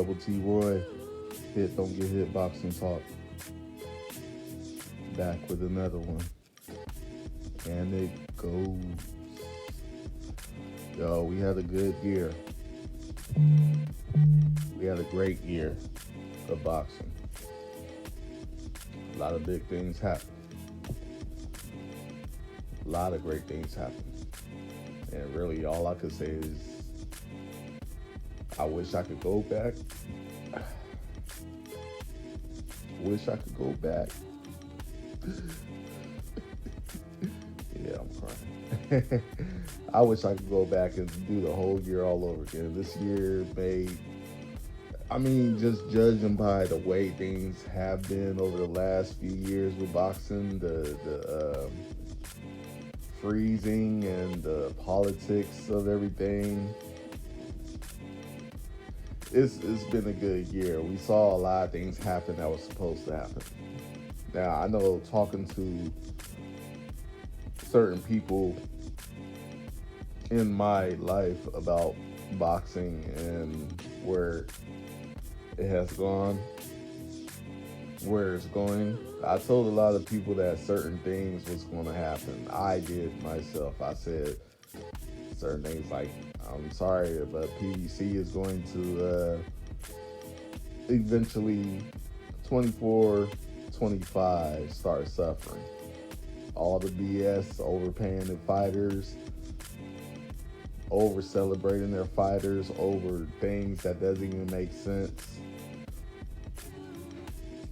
Double T Roy, Hit Don't Get Hit Boxing Talk, back with another one. And it goes. Yo, we had a good year. We had a great year of boxing. A lot of big things happened. A lot of great things happened. And really, all I could say is, I wish I could go back. Wish I could go back. Yeah, I'm crying. I wish I could go back and do the whole year all over again. This year just judging by the way things have been over the last few years with boxing, the freezing and the politics of everything, it's been a good year. We saw a lot of things happen that was supposed to happen. Now, I know talking to certain people in my life about boxing and where it has gone, where it's going, I told a lot of people that certain things was going to happen. I did myself. I said certain things like, I'm sorry, but PBC is going to eventually 24, 25 start suffering. All the BS, overpaying the fighters, over celebrating their fighters, over things that doesn't even make sense.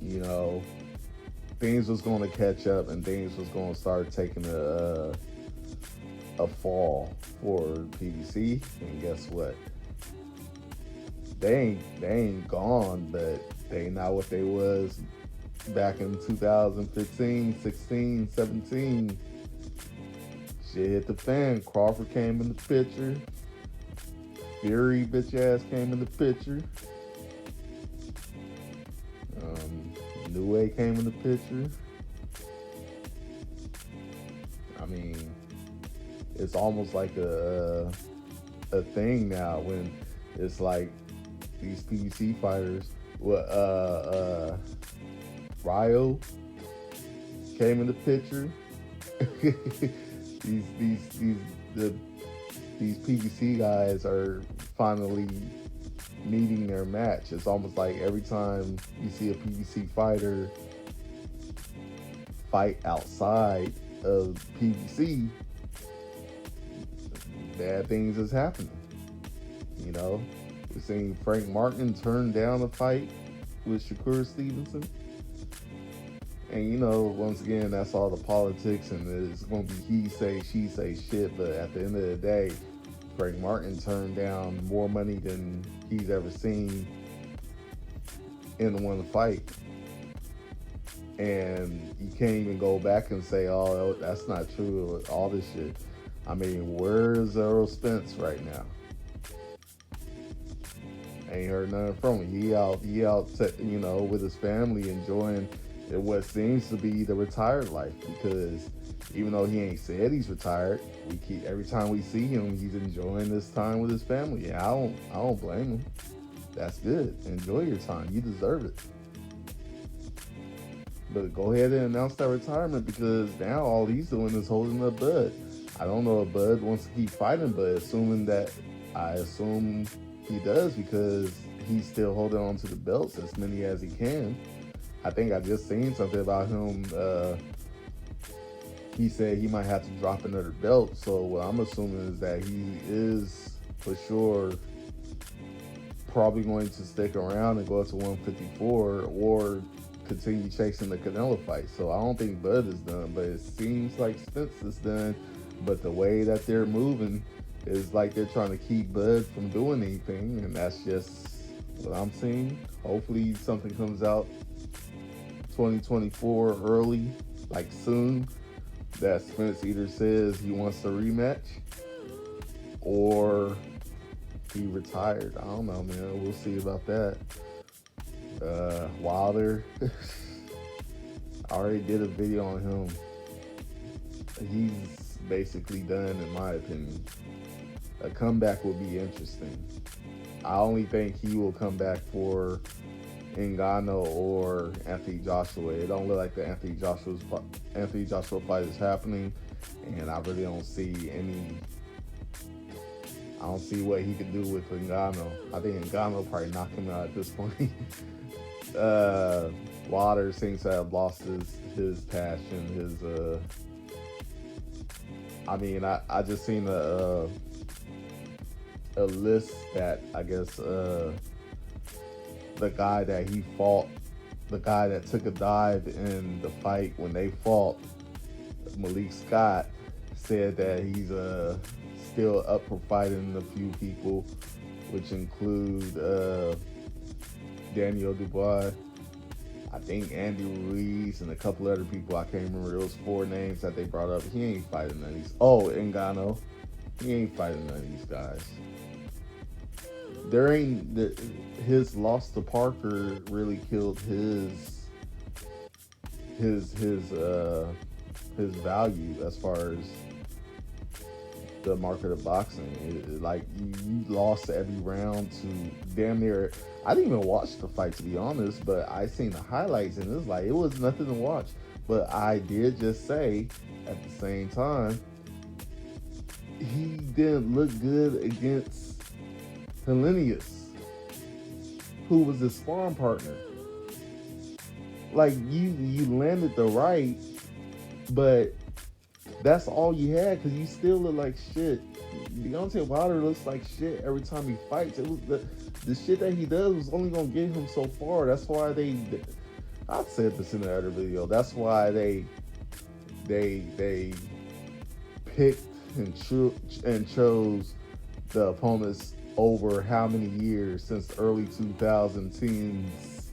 You know, things was going to catch up and things was going to start taking a fall for PBC. And guess what? They ain't gone, but they not what they was back in 2015, 16, 17. Shit hit the fan. Crawford came in the picture. Fury bitch ass came in the picture. New Way came in the picture. I mean, it's almost like a thing now when it's like these PBC fighters. Ryo came in the picture. these PBC guys are finally meeting their match. It's almost like every time you see a PBC fighter fight outside of PBC, bad things is happening. You know, we're seeing Frank Martin turn down a fight with Shakur Stevenson. And you know, once again, that's all the politics, and it's going to be he say, she say shit. But at the end of the day, Frank Martin turned down more money than he's ever seen in one fight. And you can't even go back and say, oh, that's not true, all this shit. I mean, where's Errol Spence right now? Ain't heard nothing from him. He out, you know, with his family enjoying what seems to be the retired life, because even though he ain't said he's retired, every time we see him, he's enjoying this time with his family. Yeah, I don't blame him. That's good. Enjoy your time. You deserve it. But go ahead and announce that retirement, because now all he's doing is holding up Bud. I don't know if Bud wants to keep fighting, but I assume he does, because he's still holding on to the belts as many as he can. I think I just seen something about him. He said he might have to drop another belt. So what I'm assuming is that he is for sure probably going to stick around and go up to 154 or continue chasing the Canelo fight. So I don't think Bud is done, but it seems like Spence is done. But the way that they're moving is like they're trying to keep Bud from doing anything, and that's just what I'm seeing. Hopefully something comes out 2024 early, like soon, that Spence either says he wants a rematch or he retired. I don't know, man. We'll see about that. Wilder, I already did a video on him. He's basically done, in my opinion. A comeback would be interesting. I only think he will come back for Ngannou or Anthony Joshua. It don't look like the Anthony Joshua fight is happening, and I really don't see any. I don't see what he could do with Ngannou. I think Ngannou probably knock him out at this point. Wilder seems to have lost his passion. I mean, I just seen a list that I guess the guy that he fought, the guy that took a dive in the fight when they fought, Malik Scott, said that he's still up for fighting a few people, which include Daniel Dubois, I think Andy Ruiz, and a couple other people. I can't remember. Those 4 names that they brought up. He ain't fighting none of these. Oh, Ngannou. He ain't fighting none of these guys. His loss to Parker really killed his value as far as the market of boxing. Like you lost every round to damn near. I didn't even watch the fight, to be honest, but I seen the highlights and it was nothing to watch. But I did just say at the same time, he didn't look good against Helenius, who was his sparring partner. Like you landed the right, but that's all you had because you still look like shit. Deontay Wilder looks like shit every time he fights. It was the shit that he does was only gonna get him so far. That's why I said this in the other video. That's why they picked and chose the opponents over how many years since the early 2010s.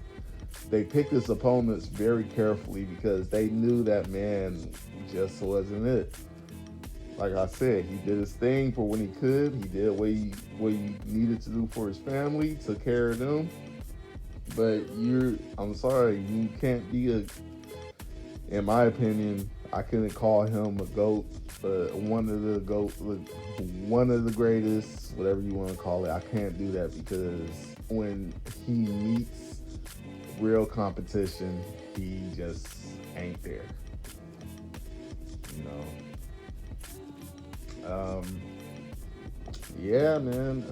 They picked his opponents very carefully because they knew that man just wasn't it. Like I said, he did his thing for when he could. He did what he needed to do for his family, took care of them. But I'm sorry, you can't be in my opinion, I couldn't call him a GOAT, but one of the greatest, whatever you want to call it. I can't do that because when he meets real competition, he just ain't there. You know. Yeah, man.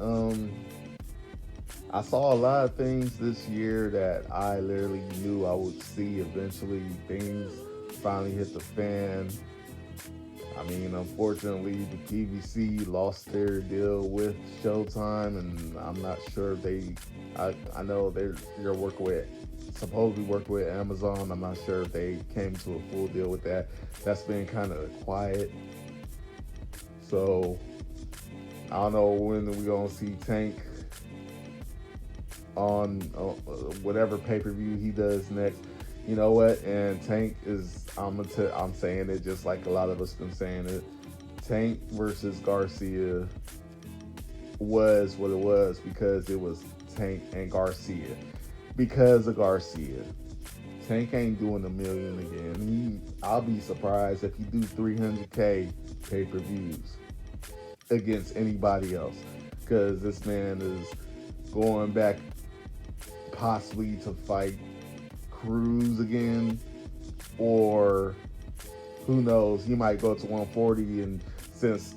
I saw a lot of things this year that I literally knew I would see eventually. Things finally hit the fan. I mean, unfortunately, the PBC lost their deal with Showtime, and I'm not sure if I know they're supposedly working with Amazon. I'm not sure if they came to a full deal with that. That's been kind of quiet. So I don't know when we're gonna see Tank on whatever pay-per-view he does next. You know what? And Tank is, I'm saying it just like a lot of us been saying it. Tank versus Garcia was what it was because it was Tank and Garcia. Because of Garcia. Tank ain't doing $1 million again. I'll be surprised if he do 300K pay-per-views against anybody else, because this man is going back possibly to fight Cruz again, or who knows, he might go to 140, and since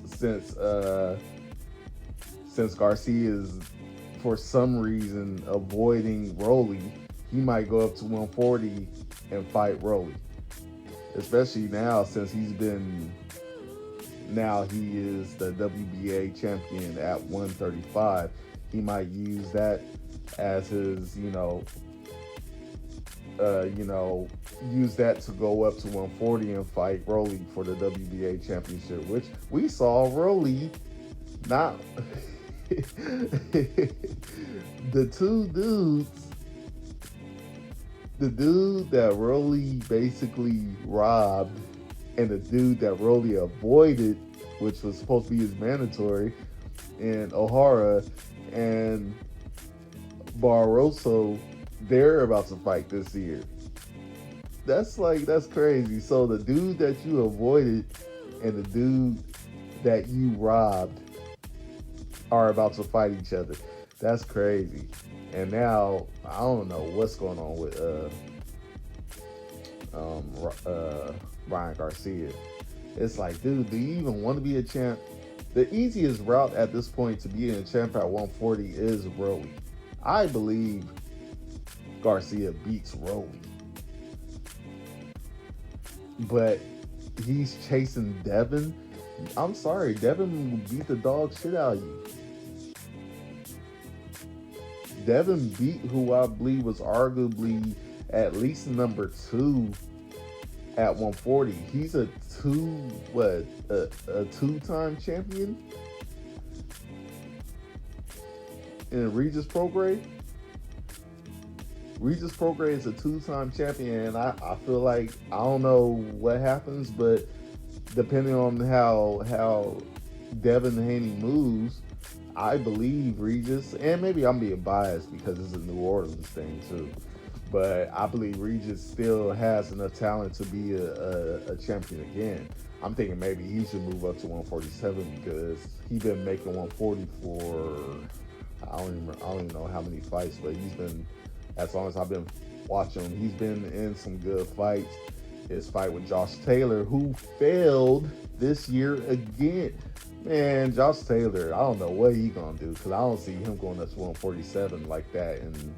Garcia is for some reason avoiding Rolly, he might go up to 140 and fight Rolly. Especially now, since he is the WBA champion at 135. He might use that as his, use that to go up to 140 and fight Rolly for the WBA championship, which we saw Rolly not the two dudes. The dude that Rolly basically robbed and the dude that Rolly avoided, which was supposed to be his mandatory, and O'Hara and Barroso, they're about to fight this year. That's crazy. So the dude that you avoided and the dude that you robbed are about to fight each other. That's crazy. And now I don't know what's going on with Ryan Garcia. It's like, dude, do you even want to be a champ? The easiest route at this point to being a champ at 140 is Rowie. I believe Garcia beats Rowie, but he's chasing Devin. I'm sorry, Devin will beat the dog shit out of you. Devin beat who I believe was arguably at least number two at 140. He's a two-time champion in Regis Prograis. Regis Prograis is a two-time champion, and I feel like I don't know what happens, but depending on how Devin Haney moves, I believe Regis, and maybe I'm being biased because it's a New Orleans thing too, but I believe Regis still has enough talent to be a champion again. I'm thinking maybe he should move up to 147 because he's been making 140 for I don't even know how many fights, but he's been, as long as I've been watching him, he's been in some good fights. His fight with Josh Taylor, who failed this year again. Man, Josh Taylor, I don't know what he's going to do because I don't see him going up to 147 like that and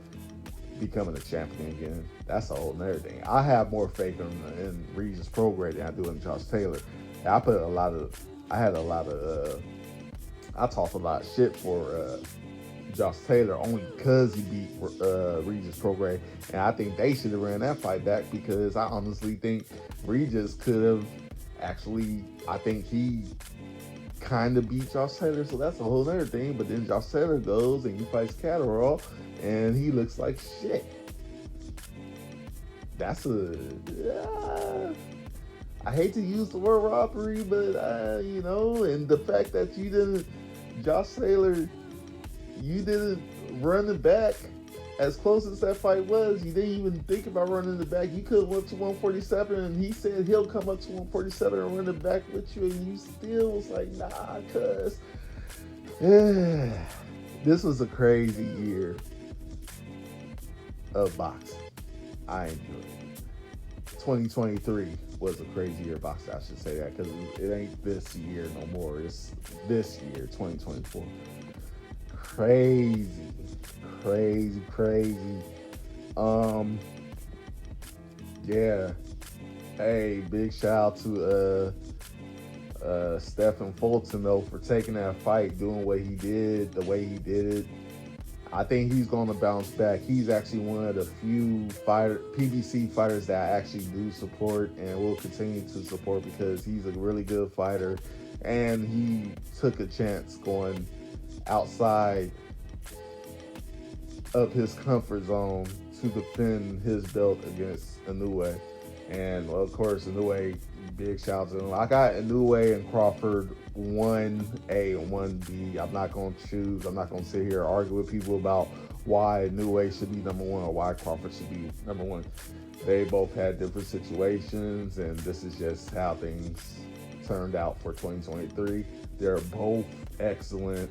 becoming a champion again. That's a whole nother thing. I have more faith in Regis Prograis than I do in Josh Taylor. I talked a lot of shit for Josh Taylor only because he beat Regis Prograis, and I think they should have ran that fight back because I honestly think Regis could have actually, I think he kind of beat Josh Taylor, so that's a whole other thing. But then Josh Taylor goes and he fights Catterall, and he looks like shit. That's I hate to use the word robbery, but and the fact that Josh Taylor, you didn't run it back as close as that fight was. You didn't even think about running it back. You could have went to 147, and he said he'll come up to 147 and run it back with you, and you still was like, nah, cuz. This was a crazy year of boxing. I enjoyed it. 2023 was a crazy year of boxing. I should say that because it ain't this year no more. It's this year, 2024. Crazy. Yeah. Hey, big shout out to Stephen Fulton though for taking that fight, doing what he did, the way he did it. I think he's going to bounce back. He's actually one of the few PBC fighters that I actually do support and will continue to support because he's a really good fighter, and he took a chance going outside of his comfort zone to defend his belt against Inoue. And of course, Inoue, big shout out to him. I got Inoue and Crawford 1A and 1B. I'm not going to sit here and argue with people about why Inoue should be number one or why Crawford should be number one. They both had different situations, and this is just how things turned out for 2023. They're both excellent.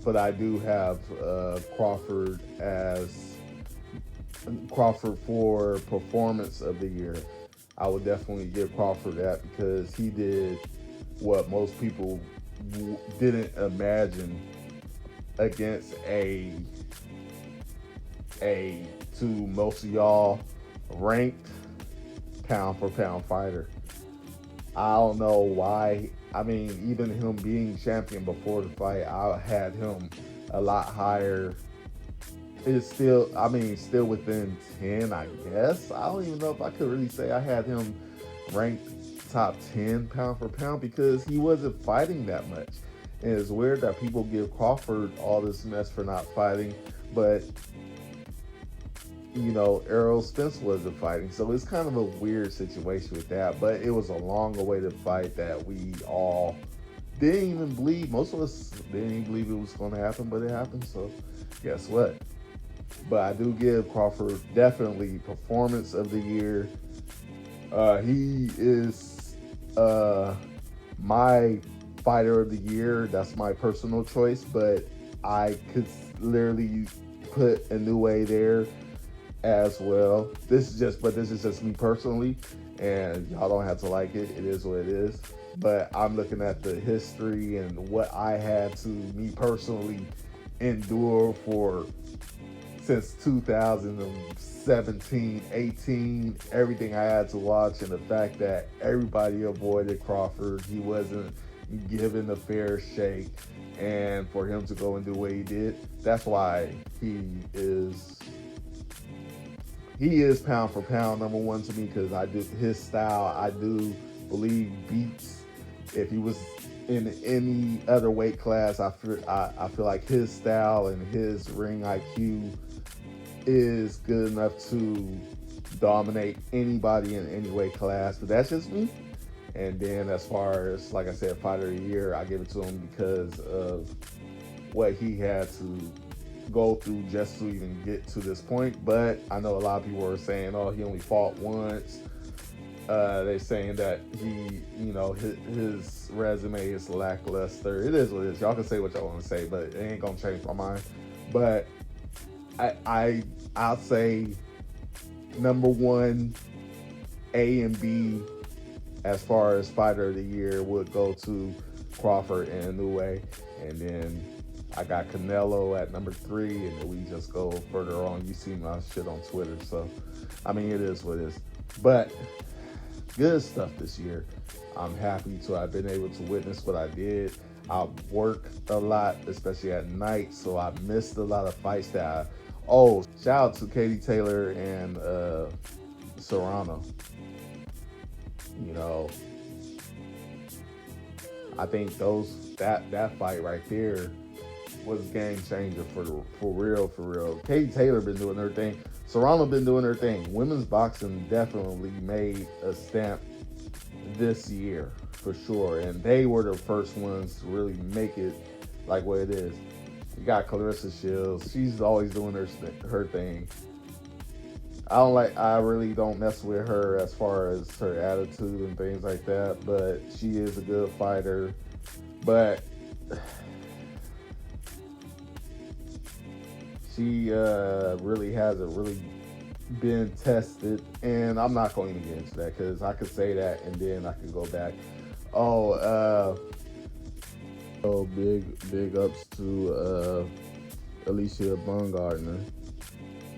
But I do have Crawford for performance of the year. I would definitely give Crawford that because he did what most people didn't imagine against a to most of y'all ranked pound for pound fighter. I don't know why. I mean, even him being champion before the fight, I had him a lot higher. It's still within 10, I guess. I don't even know if I could really say I had him ranked top 10 pound for pound because he wasn't fighting that much. And it's weird that people give Crawford all this mess for not fighting, but Errol Spence wasn't fighting. So it's kind of a weird situation with that. But it was a long-awaited fight that we all didn't even believe. Most of us didn't even believe it was going to happen, but it happened. So guess what? But I do give Crawford definitely performance of the year. He is my fighter of the year. That's my personal choice, but I could literally put Inoue there as well. This is just me personally, and y'all don't have to like it. It is what it is. But I'm looking at the history and what I had to me personally endure for since 2017, 18, everything I had to watch, and the fact that everybody avoided Crawford. He wasn't given a fair shake, and for him to go and do what he did, that's why he is pound for pound number one to me, because I do his style. I do believe beats if he was in any other weight class. I feel like his style and his ring IQ is good enough to dominate anybody in any weight class. But that's just me. And then as far as, like I said, fighter of the year, I give it to him because of what he had to go through just to even get to this point. But I know a lot of people are saying, oh, he only fought once. They're saying that his resume is lackluster. It is what it is. Y'all can say what y'all want to say, but it ain't gonna change my mind. But I'll say number one, A and B, as far as fighter of the year, would go to Crawford and Inoue, and then I got Canelo at number 3, and then we just go further on. You see my shit on Twitter, so I mean, it is what it is. But good stuff this year. I'm happy to have been able to witness what I did. I worked a lot, especially at night, so I missed a lot of fights that shout out to Katie Taylor and Serrano. I think that fight right there was a game changer for real. Katie Taylor been doing her thing. Serrano been doing her thing. Women's boxing definitely made a stamp this year for sure, and they were the first ones to really make it like what it is. You got Clarissa Shields. She's always doing her thing. I really don't mess with her as far as her attitude and things like that, but she is a good fighter. But she really hasn't really been tested, and I'm not going to get into that because I could say that and then I could go back. Big ups to Alicia Baumgardner.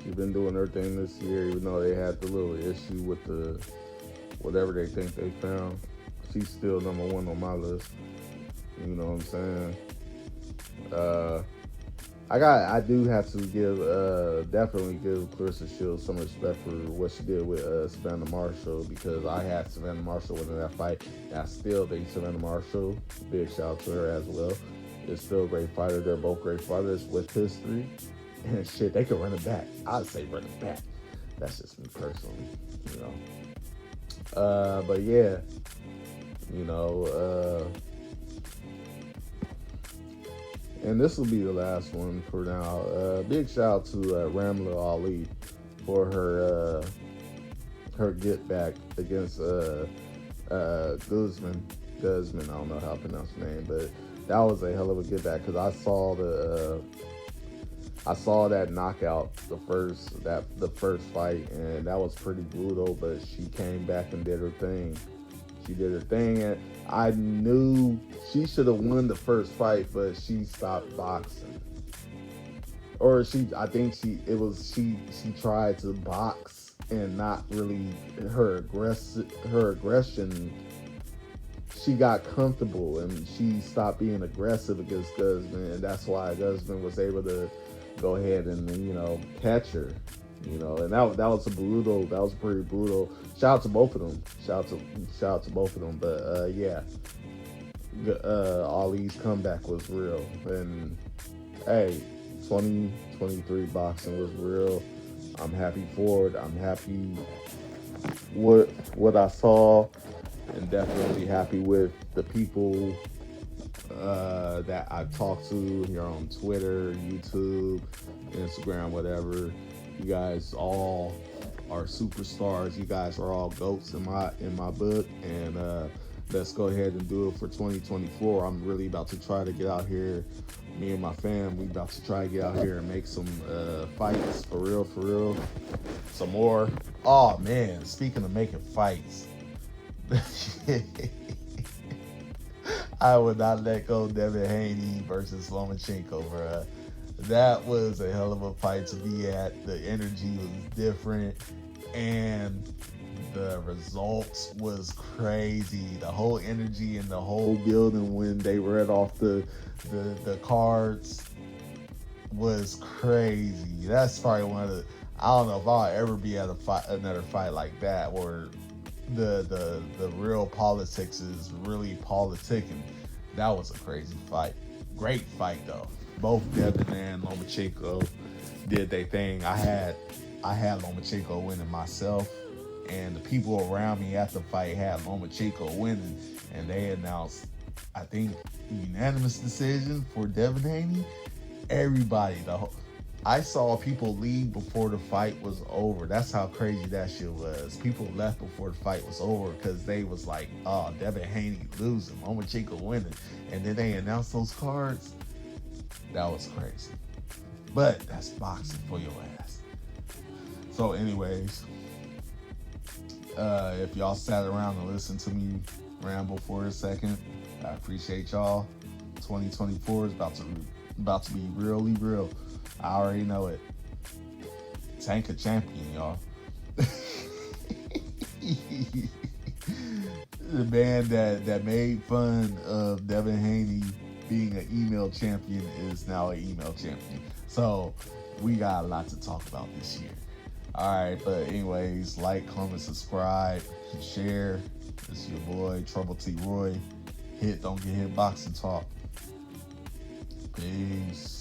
She's been doing her thing this year, even though they had the little issue with the whatever they think they found. She's still number one on my list. You know what I'm saying? I do have to definitely give Clarissa Shields some respect for what she did with Savannah Marshall, because I had Savannah Marshall winning that fight, and I still think Savannah Marshall, big shout out to her as well, is still a great fighter. They're both great fighters with history, and shit, they could run it back. I'd say run it back. That's just me personally, but yeah, and this will be the last one for now. Big shout out to Ramla Ali for her get back against Guzman. I don't know how to pronounce the name, but that was a hell of a get back, because I saw that knockout the first fight, and that was pretty brutal. But she came back and did her thing. She did her thing, and I knew she should have won the first fight, but she stopped boxing. Or she tried to box and not really her aggression. She got comfortable and she stopped being aggressive against Guzman, and that's why Guzman was able to go ahead and catch her. And that was pretty brutal. Shout out to both of them. Shout out to both of them. But yeah, Ali's comeback was real. And hey, 2023 boxing was real. I'm happy for it. I'm happy with what I saw, and definitely happy with the people that I talked to here on Twitter, YouTube, Instagram, whatever. You guys all are superstars. You guys are all GOATs in my book, and let's go ahead and do it for 2024. I'm really about to try to get out here. Me and my fam, we about to try to get out here and make some fights for real, for real. Some more. Oh man, speaking of making fights, I would not let go Devin Haney versus Lomachenko, bruh. That was a hell of a fight to be at. The energy was different, and the results was crazy. The whole energy in the whole building when they read off the cards was crazy. That's probably one of the. I don't know if I'll ever be at another fight like that where the real politics is really politicking. That was a crazy fight. Great fight though. Both Devin and Lomachenko did their thing. I had Lomachenko winning myself, and the people around me at the fight had Lomachenko winning, and they announced, I think, unanimous decision for Devin Haney. Everybody, I saw people leave before the fight was over. That's how crazy that shit was. People left before the fight was over because they was like, oh, Devin Haney losing, Lomachenko winning. And then they announced those cards. That was crazy. But that's boxing for your ass. So anyways, if y'all sat around and listened to me ramble for a second, I appreciate y'all. 2024 is about to be really real. I already know it. Tank a champion, y'all. The man that made fun of Devin Haney being an email champion is now an email champion. So we got a lot to talk about this year. Alright, but anyways, like, comment, subscribe, share. This is your boy, Trouble T. Roy. Hit, don't get hit, boxing talk. Peace.